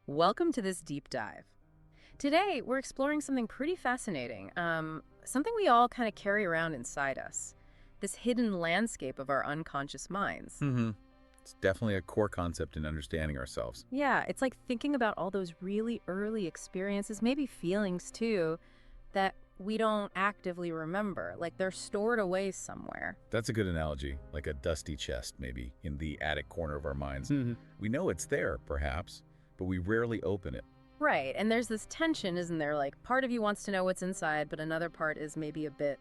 Welcome to this deep dive. Today, we're exploring something pretty fascinating, something we all kind of carry around inside us, this hidden landscape of our unconscious minds. It's definitely a core concept in understanding ourselves. Yeah, it's like thinking about all those really early experiences, maybe feelings too, that we don't actively remember, like they're stored away somewhere. That's a good analogy, like a dusty chest, maybe, in the attic corner of our minds. Mhm. We know it's there, perhaps, but we rarely open it. Right, and there's this tension, isn't there? Like part of you wants to know what's inside, but another part is maybe a bit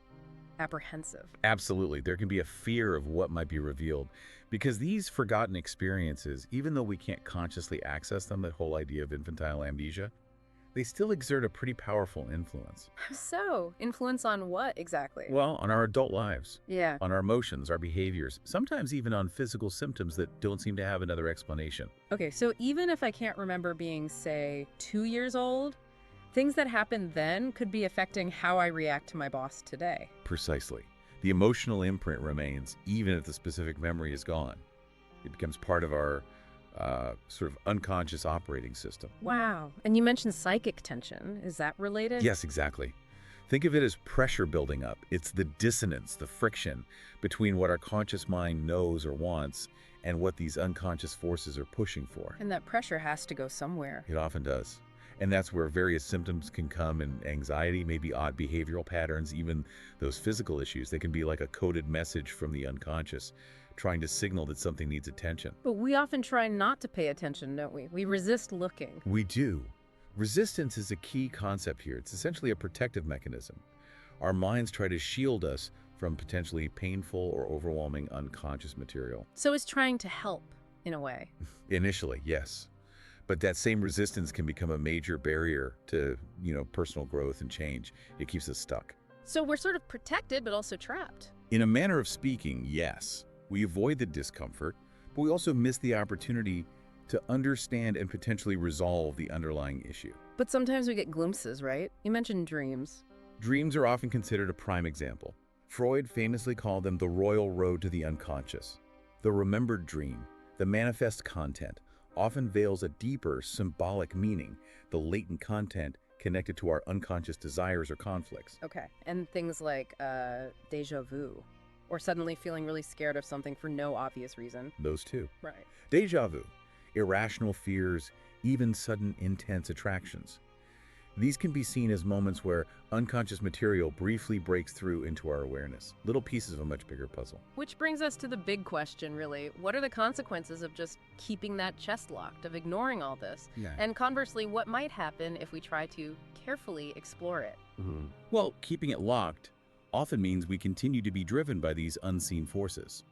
apprehensive. Absolutely, there can be a fear of what might be revealed, because these forgotten experiences, even though we can't consciously access them, that whole idea of infantile amnesia, they still exert a pretty powerful influence. So, influence on what exactly? Well, on our adult lives, Yeah. on our emotions, our behaviors, sometimes even on physical symptoms that don't seem to have another explanation. Okay, so even if I can't remember being, say, 2 years old, things that happened then could be affecting how I react to my boss today. Precisely. The emotional imprint remains, even if the specific memory is gone. It becomes part of our sort of unconscious operating system. Wow. And you mentioned psychic tension. Is that related? Yes, exactly. Think of it as pressure building up. It's the dissonance, the friction between what our conscious mind knows or wants and what these unconscious forces are pushing for. And that pressure has to go somewhere. It often does. And that's where various symptoms can come, and anxiety, maybe odd behavioral patterns, even those physical issues. They can be like a coded message from the unconscious, trying to signal that something needs attention. But we often try not to pay attention, don't we? We resist looking. We do. Resistance is a key concept here. It's essentially a protective mechanism. Our minds try to shield us from potentially painful or overwhelming unconscious material. So it's trying to help, in a way. Initially, yes. But that same resistance can become a major barrier to, personal growth and change. It keeps us stuck. So we're sort of protected, but also trapped. In a manner of speaking, yes. We avoid the discomfort, but we also miss the opportunity to understand and potentially resolve the underlying issue. But sometimes we get glimpses, right? You mentioned dreams. Dreams are often considered a prime example. Freud famously called them the royal road to the unconscious. The remembered dream, the manifest content, often veils a deeper symbolic meaning, the latent content connected to our unconscious desires or conflicts. Okay. And things like déjà vu, or suddenly feeling really scared of something for no obvious reason. Those two. Right. Déjà vu, irrational fears, even sudden intense attractions. These can be seen as moments where unconscious material briefly breaks through into our awareness, little pieces of a much bigger puzzle. Which brings us to the big question, really. What are the consequences of just keeping that chest locked, of ignoring all this? Yeah. And conversely, what might happen if we try to carefully explore it? Well, keeping it locked often means we continue to be driven by these unseen forces.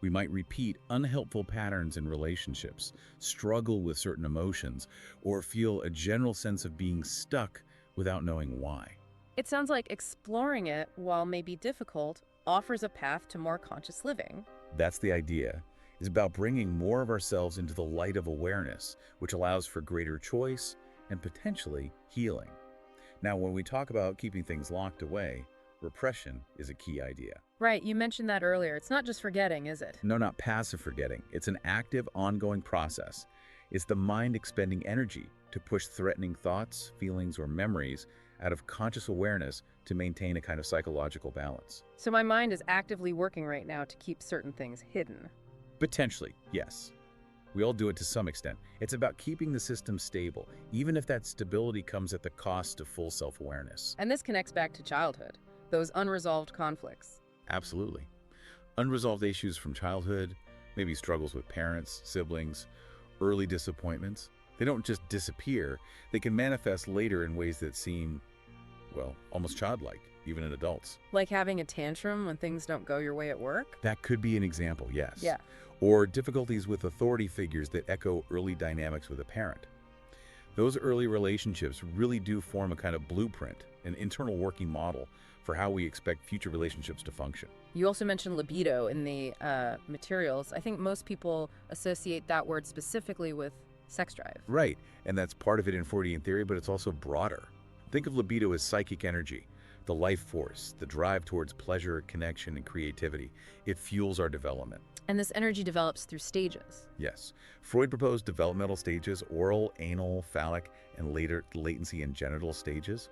We might repeat unhelpful patterns in relationships, struggle with certain emotions, or feel a general sense of being stuck without knowing why. It sounds like exploring it, while maybe difficult, offers a path to more conscious living. That's the idea, is about bringing more of ourselves into the light of awareness, which allows for greater choice and potentially healing. Now, when we talk about keeping things locked away, repression is a key idea. Right, you mentioned that earlier. It's not just forgetting, is it? No, not passive forgetting. It's an active, ongoing process. It's the mind expending energy to push threatening thoughts, feelings, or memories out of conscious awareness to maintain a kind of psychological balance. So my mind is actively working right now to keep certain things hidden. Potentially, yes. We all do it to some extent. It's about keeping the system stable, even if that stability comes at the cost of full self-awareness. And this connects back to childhood, those unresolved conflicts. Absolutely. Unresolved issues from childhood, maybe struggles with parents, siblings, early disappointments. They don't just disappear. They can manifest later in ways that seem, well, almost childlike, even in adults. Like having a tantrum when things don't go your way at work? That could be an example, yes. Yeah. Or difficulties with authority figures that echo early dynamics with a parent. Those early relationships really do form a kind of blueprint, an internal working model for how we expect future relationships to function. You also mentioned libido in the materials. I think most people associate that word specifically with sex drive. Right, and that's part of it in Freudian theory, but it's also broader. Think of libido as psychic energy, the life force, the drive towards pleasure, connection, and creativity. It fuels our development. And this energy develops through stages. Yes. Freud proposed developmental stages: oral, anal, phallic, and later latency and genital stages.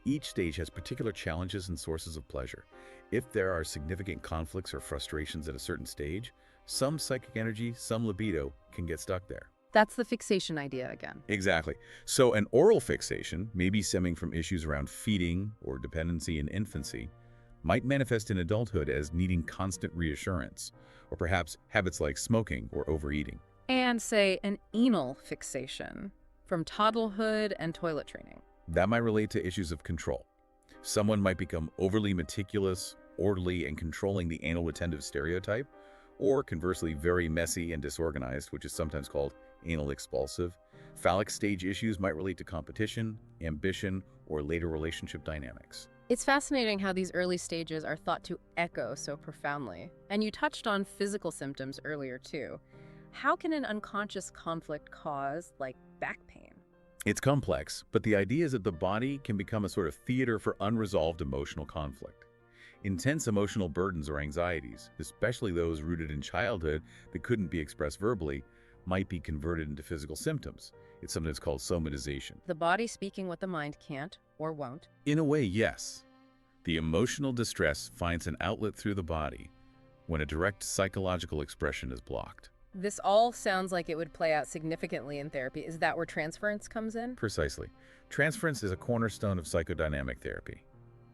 Each stage has particular challenges and sources of pleasure. If there are significant conflicts or frustrations at a certain stage, some psychic energy, some libido can get stuck there. That's the fixation idea again. Exactly. So an oral fixation, maybe stemming from issues around feeding or dependency in infancy, might manifest in adulthood as needing constant reassurance, or perhaps habits like smoking or overeating. And say an anal fixation from toddlerhood and toilet training. That might relate to issues of control. Someone might become overly meticulous, orderly, and controlling the anal retentive stereotype, or conversely very messy and disorganized, which is sometimes called anal expulsive. Phallic stage issues might relate to competition, ambition, or later relationship dynamics. It's fascinating how these early stages are thought to echo so profoundly. And you touched on physical symptoms earlier too. How can an unconscious conflict cause, like, back pain? It's complex, but the idea is that the body can become a sort of theater for unresolved emotional conflict. Intense emotional burdens or anxieties, especially those rooted in childhood that couldn't be expressed verbally, might be converted into physical symptoms. It's sometimes called somatization. The body speaking what the mind can't or won't. In a way, yes. The emotional distress finds an outlet through the body when a direct psychological expression is blocked. This all sounds like it would play out significantly in therapy. Is that where transference comes in? Precisely. Transference is a cornerstone of psychodynamic therapy.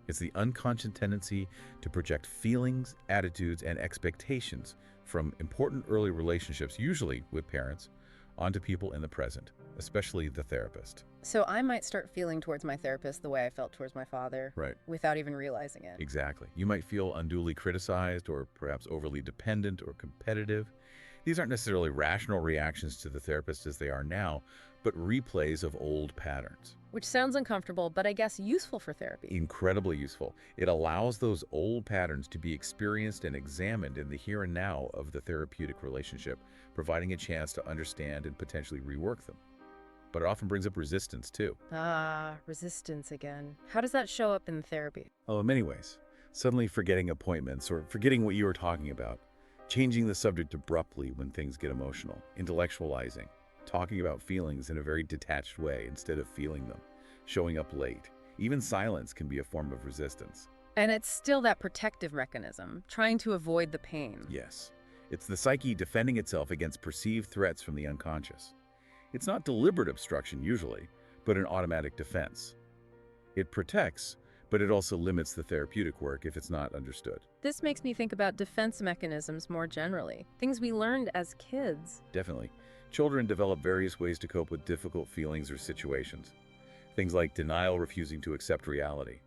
It's the unconscious tendency to project feelings, attitudes, and expectations from important early relationships, usually with parents, onto people in the present, especially the therapist. So I might start feeling towards my therapist the way I felt towards my father, Right. without even realizing it. Exactly. You might feel unduly criticized or perhaps overly dependent or competitive. These aren't necessarily rational reactions to the therapist as they are now, but replays of old patterns. Which sounds uncomfortable, but I guess useful for therapy. Incredibly useful. It allows those old patterns to be experienced and examined in the here and now of the therapeutic relationship, providing a chance to understand and potentially rework them. But it often brings up resistance too. Resistance again. How does that show up in therapy? Oh, in many ways. Suddenly forgetting appointments or forgetting what you were talking about. Changing the subject abruptly when things get emotional. Intellectualizing. Talking about feelings in a very detached way instead of feeling them. Showing up late. Even silence can be a form of resistance. And it's still that protective mechanism, trying to avoid the pain. Yes. It's the psyche defending itself against perceived threats from the unconscious. It's not deliberate obstruction usually, but an automatic defense. It protects, but it also limits the therapeutic work if it's not understood. This makes me think about defense mechanisms more generally, things we learned as kids. Definitely. Children develop various ways to cope with difficult feelings or situations. Things like denial, refusing to accept reality.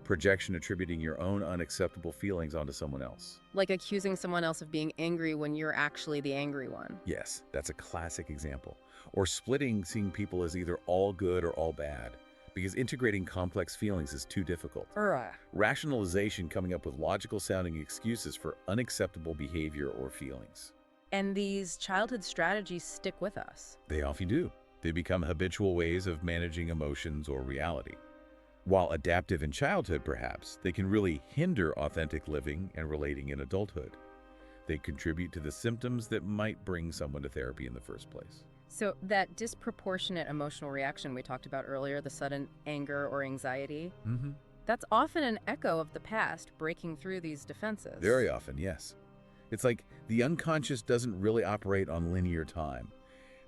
Projection, attributing your own unacceptable feelings onto someone else. Like accusing someone else of being angry when you're actually the angry one. Yes, that's a classic example. Or splitting, seeing people as either all good or all bad, because integrating complex feelings is too difficult. Rationalization, coming up with logical sounding excuses for unacceptable behavior or feelings. And these childhood strategies stick with us. They often do. They become habitual ways of managing emotions or reality. While adaptive in childhood, perhaps, they can really hinder authentic living and relating in adulthood. They contribute to the symptoms that might bring someone to therapy in the first place. So that disproportionate emotional reaction we talked about earlier, the sudden anger or anxiety, that's often an echo of the past breaking through these defenses. Very often, yes. It's like the unconscious doesn't really operate on linear time.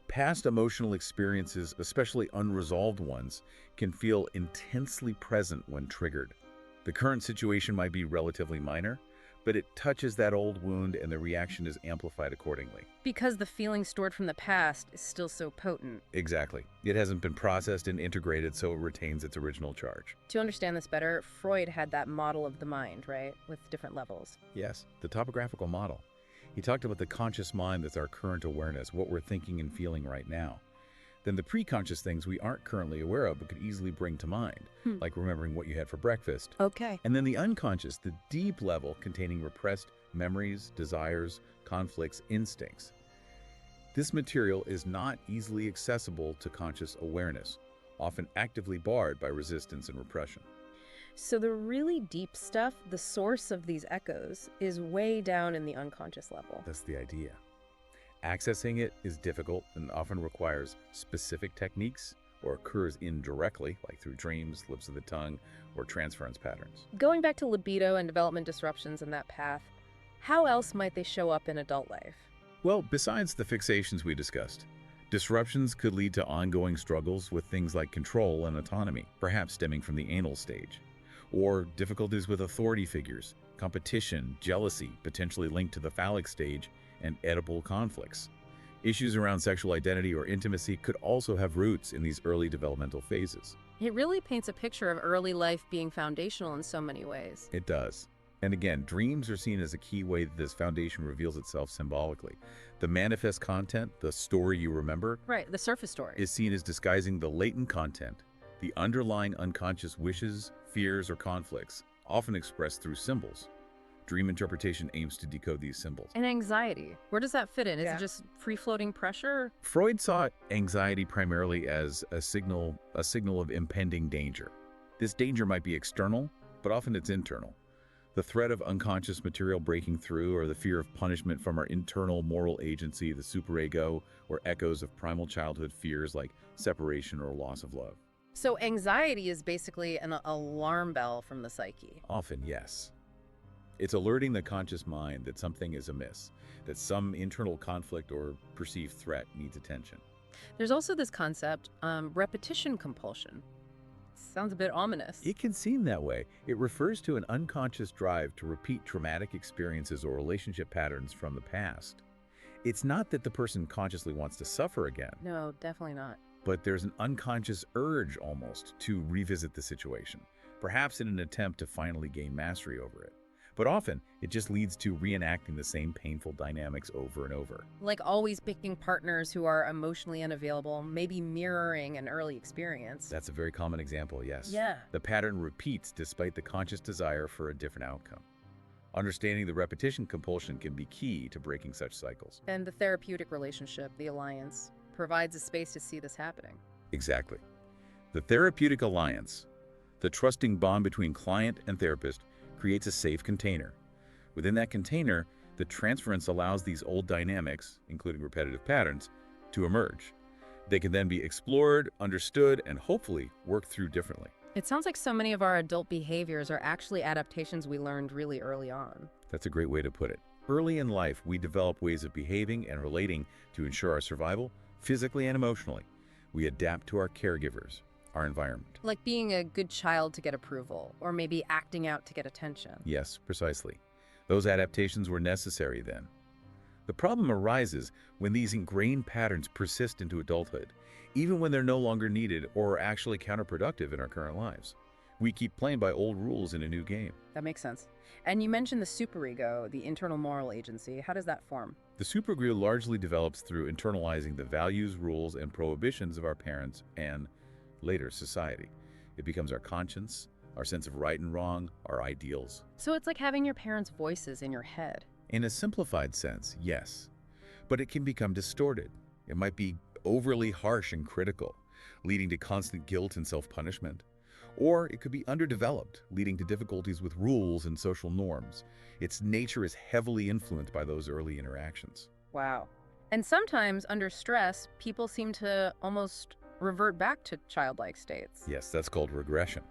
Past emotional experiences, especially unresolved ones, can feel intensely present when triggered. The current situation might be relatively minor, but it touches that old wound and the reaction is amplified accordingly. Because the feeling stored from the past is still so potent. Exactly. It hasn't been processed and integrated, so it retains its original charge. To understand this better, Freud had that model of the mind, right? With different levels. Yes, the topographical model. He talked about the conscious mind that's our current awareness, what we're thinking and feeling right now. Then the preconscious things we aren't currently aware of but could easily bring to mind, like remembering what you had for breakfast. Okay. And then the unconscious, the deep level containing repressed memories, desires, conflicts, instincts. This material is not easily accessible to conscious awareness, often actively barred by resistance and repression. So the really deep stuff, the source of these echoes, is way down in the unconscious level. That's the idea. Accessing it is difficult and often requires specific techniques or occurs indirectly, like through dreams, slips of the tongue, or transference patterns. Going back to libido and development disruptions in that path, how else might they show up in adult life? Well, besides the fixations we discussed, disruptions could lead to ongoing struggles with things like control and autonomy, perhaps stemming from the anal stage, or difficulties with authority figures, competition, jealousy, potentially linked to the phallic stage, and edible conflicts. Issues around sexual identity or intimacy could also have roots in these early developmental phases. It really paints a picture of early life being foundational in so many ways. It does. And again, dreams are seen as a key way that this foundation reveals itself symbolically. The manifest content, the story you remember, Right, the surface story. is seen as disguising the latent content, the underlying unconscious wishes, fears, or conflicts, often expressed through symbols. Dream interpretation aims to decode these symbols. And anxiety, where does that fit in? Is Yeah. it just free-floating pressure? Freud saw anxiety primarily as a signal of impending danger. This danger might be external, but often it's internal. The threat of unconscious material breaking through, or the fear of punishment from our internal moral agency, the superego, or echoes of primal childhood fears like separation or loss of love. So anxiety is basically an alarm bell from the psyche. Often, yes. It's alerting the conscious mind that something is amiss, that some internal conflict or perceived threat needs attention. There's also this concept, repetition compulsion. Sounds a bit ominous. It can seem that way. It refers to an unconscious drive to repeat traumatic experiences or relationship patterns from the past. It's not that the person consciously wants to suffer again, No, definitely not. but there's an unconscious urge almost to revisit the situation, perhaps in an attempt to finally gain mastery over it. But often, it just leads to reenacting the same painful dynamics over and over. Like always picking partners who are emotionally unavailable, maybe mirroring an early experience. That's a very common example, yes. Yeah. The pattern repeats despite the conscious desire for a different outcome. Understanding the repetition compulsion can be key to breaking such cycles. And the therapeutic relationship, the alliance, provides a space to see this happening. Exactly. The therapeutic alliance, the trusting bond between client and therapist, creates a safe container. Within that container, the transference allows these old dynamics, including repetitive patterns, to emerge. They can then be explored, understood, and hopefully worked through differently. It sounds like so many of our adult behaviors are actually adaptations we learned really early on. That's a great way to put it. Early in life, we develop ways of behaving and relating to ensure our survival, physically and emotionally. We adapt to our caregivers, our environment. Like being a good child to get approval, or maybe acting out to get attention. Yes, precisely. Those adaptations were necessary then. The problem arises when these ingrained patterns persist into adulthood, even when they're no longer needed or are actually counterproductive in our current lives. We keep playing by old rules in a new game. That makes sense. And you mentioned the superego, the internal moral agency. How does that form? The superego largely develops through internalizing the values, rules, and prohibitions of our parents and, later, society. It becomes our conscience, our sense of right and wrong, our ideals. So it's like having your parents' voices in your head. In a simplified sense, yes. But it can become distorted. It might be overly harsh and critical, leading to constant guilt and self-punishment. Or it could be underdeveloped, leading to difficulties with rules and social norms. Its nature is heavily influenced by those early interactions. Wow. And sometimes, under stress, people seem to almost revert back to childlike states. Yes, that's called regression.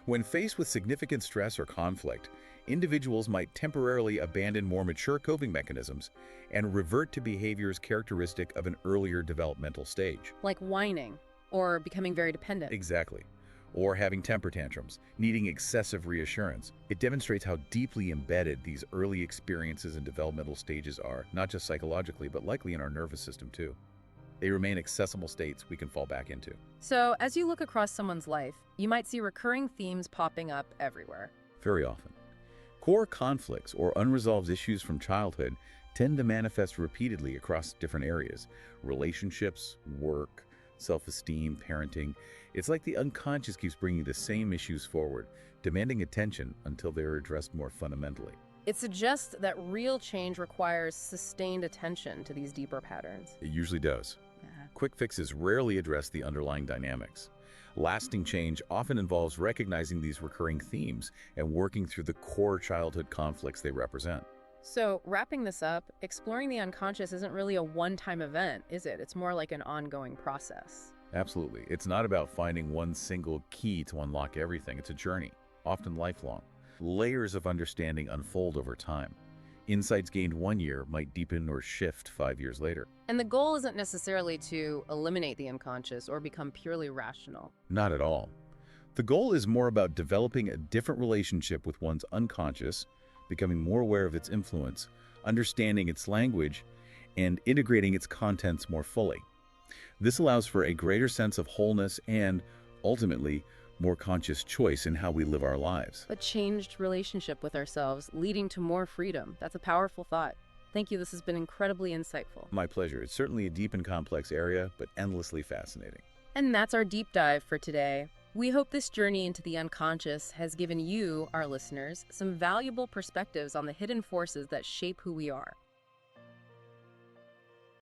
When faced with significant stress or conflict, individuals might temporarily abandon more mature coping mechanisms and revert to behaviors characteristic of an earlier developmental stage. Like whining, or becoming very dependent. Exactly. Or having temper tantrums, needing excessive reassurance. It demonstrates how deeply embedded these early experiences and developmental stages are, not just psychologically, but likely in our nervous system too. They remain accessible states we can fall back into. So, as you look across someone's life, you might see recurring themes popping up everywhere. Very often. Core conflicts or unresolved issues from childhood tend to manifest repeatedly across different areas: relationships, work, self-esteem, parenting. It's like the unconscious keeps bringing the same issues forward, demanding attention until they're addressed more fundamentally. It suggests that real change requires sustained attention to these deeper patterns. It usually does. Quick fixes rarely address the underlying dynamics. Lasting change often involves recognizing these recurring themes and working through the core childhood conflicts they represent. So, wrapping this up, exploring the unconscious isn't really a one-time event, is it? It's more like an ongoing process. Absolutely. It's not about finding one single key to unlock everything. It's a journey, often lifelong. Layers of understanding unfold over time. Insights gained one year might deepen or shift 5 years later. And the goal isn't necessarily to eliminate the unconscious or become purely rational. Not at all. The goal is more about developing a different relationship with one's unconscious, becoming more aware of its influence, understanding its language, and integrating its contents more fully. This allows for a greater sense of wholeness and, ultimately, more conscious choice in how we live our lives. A changed relationship with ourselves, leading to more freedom. That's a powerful thought. Thank you. This has been incredibly insightful. My pleasure. It's certainly a deep and complex area, but endlessly fascinating. And that's our deep dive for today. We hope this journey into the unconscious has given you, our listeners, some valuable perspectives on the hidden forces that shape who we are.